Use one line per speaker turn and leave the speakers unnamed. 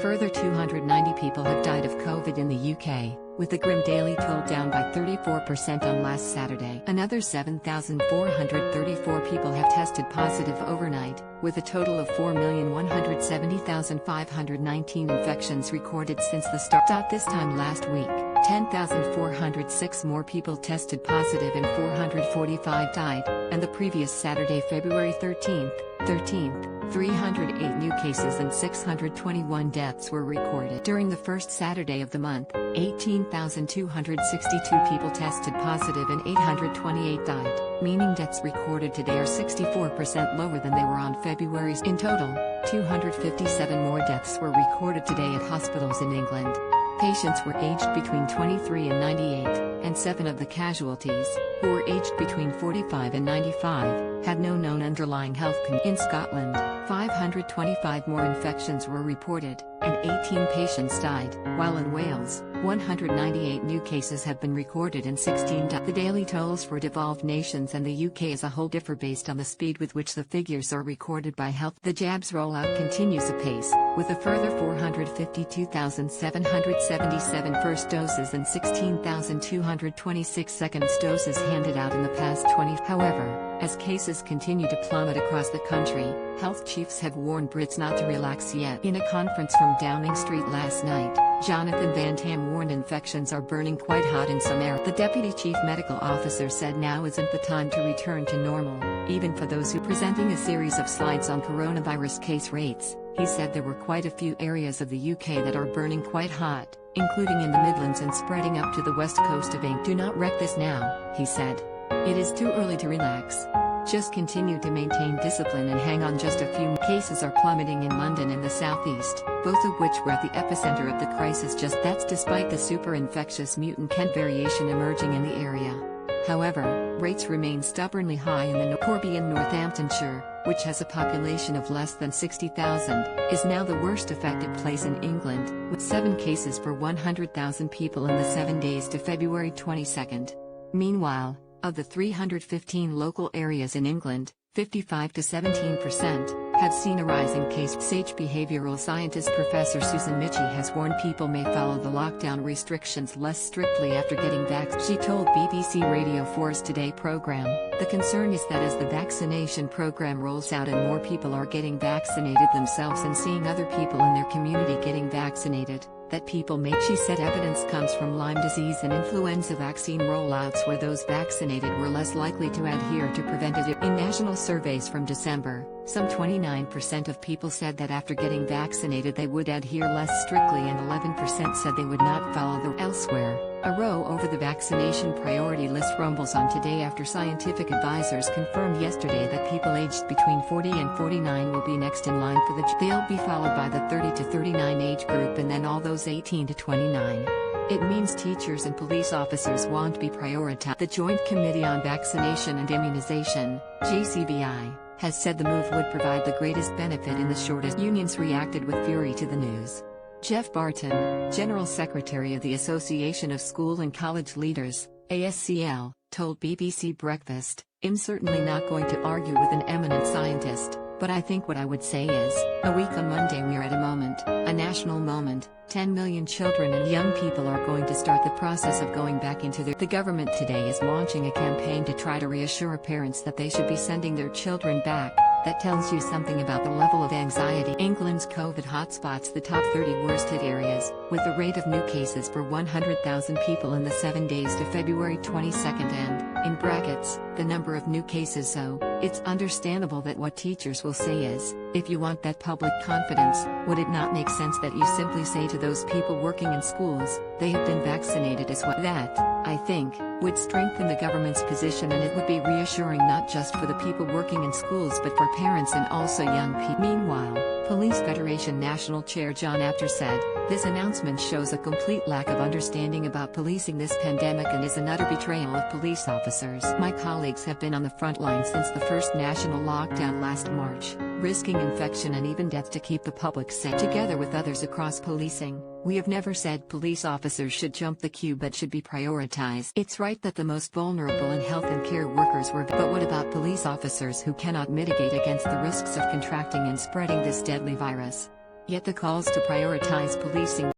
further 290 people have died of COVID in the UK, with the grim daily toll down by 34% on last Saturday. Another 7,434 people have tested positive overnight, with a total of 4,170,519 infections recorded since the start. This time last week, 10,406 more people tested positive and 445 died, and the previous Saturday, February 13th, 308 new cases and 621 deaths were recorded. During the first Saturday of the month, 18,262 people tested positive and 828 died, meaning deaths recorded today are 64% lower than they were on February's. In total, 257 more deaths were recorded today at hospitals in England. Patients were aged between 23 and 98, and 7 of the casualties, who were aged between 45 and 95, had no known underlying health condition. In Scotland, 525 more infections were reported, and 18 patients died, while in Wales, 198 new cases have been recorded and 16 died. The daily tolls for devolved nations and the UK as a whole differ based on the speed with which the figures are recorded by health. The jabs rollout continues apace, with a further 452,777 first doses and 16,226 second doses handed out in the past 20. However, as cases continue to plummet across the country, health chiefs have warned Brits not to relax yet. In a conference from Downing Street last night, Jonathan Van-Tam warned infections are burning quite hot in some areas. The Deputy Chief Medical Officer said now isn't the time to return to normal, even for those who presenting a series of slides on coronavirus case rates. He said there were quite a few areas of the UK that are burning quite hot, including in the Midlands and spreading up to the west coast of England. Do not wreck this now, he said. It is too early to relax. Just continue to maintain discipline and hang on. Just a few cases are plummeting in London and the southeast, both of which were at the epicenter of the crisis. That's despite the super-infectious mutant Kent variation emerging in the area. However, rates remain stubbornly high in the Corby in Northamptonshire, which has a population of less than 60,000, is now the worst affected place in England, with 7 cases per 100,000 people in the 7 days to February 22. Meanwhile, of the 315 local areas in England, 55 to 17% have seen a rise in cases. Sage behavioural scientist Professor Susan Michie has warned people may follow the lockdown restrictions less strictly after getting vaccinated. She told BBC Radio 4's Today programme, "The concern is that as the vaccination programme rolls out and more people are getting vaccinated themselves and seeing other people in their community getting vaccinated, that people may." She said evidence comes from Lyme disease and influenza vaccine rollouts where those vaccinated were less likely to adhere to preventative. In national surveys from December, some 29% of people said that after getting vaccinated they would adhere less strictly and 11% said they would not follow the. Elsewhere, a row over the vaccination priority list rumbles on today after scientific advisors confirmed yesterday that people aged between 40 and 49 will be next in line for they'll be followed by the 30 to 39 age group and then all those 18 to 29. It means teachers and police officers won't be prioritized. The Joint Committee on Vaccination and Immunization, JCVI, has said the move would provide the greatest benefit in the shortest. Unions reacted with fury to the news. Jeff Barton, General Secretary of the Association of School and College Leaders, ASCL, told BBC Breakfast, "I'm certainly not going to argue with an eminent scientist, but I think what I would say is, a week on Monday we're at a moment, a national moment. 10 million children and young people are going to start the process of going back into their." The government today is launching a campaign to try to reassure parents that they should be sending their children back. That tells you something about the level of anxiety. England's COVID hotspots, the top 30 worst hit areas, with a rate of new cases per 100,000 people in the 7 days to February 22 and, in brackets, the number of new cases. So, it's understandable that what teachers will say is, if you want that public confidence, would it not make sense that you simply say to those people working in schools, they have been vaccinated as well? That, I think, would strengthen the government's position and it would be reassuring not just for the people working in schools but for parents and also young people. Meanwhile, Police Federation National Chair John Apter said, "This announcement shows a complete lack of understanding about policing this pandemic and is an utter betrayal of police officers. My colleagues have been on the front line since the first national lockdown last March, risking infection and even death to keep the public safe. Together with others across policing, we have never said police officers should jump the queue but should be prioritized. It's right that the most vulnerable in health and care workers were, but what about police officers who cannot mitigate against the risks of contracting and spreading this deadly virus? Yet the calls to prioritize policing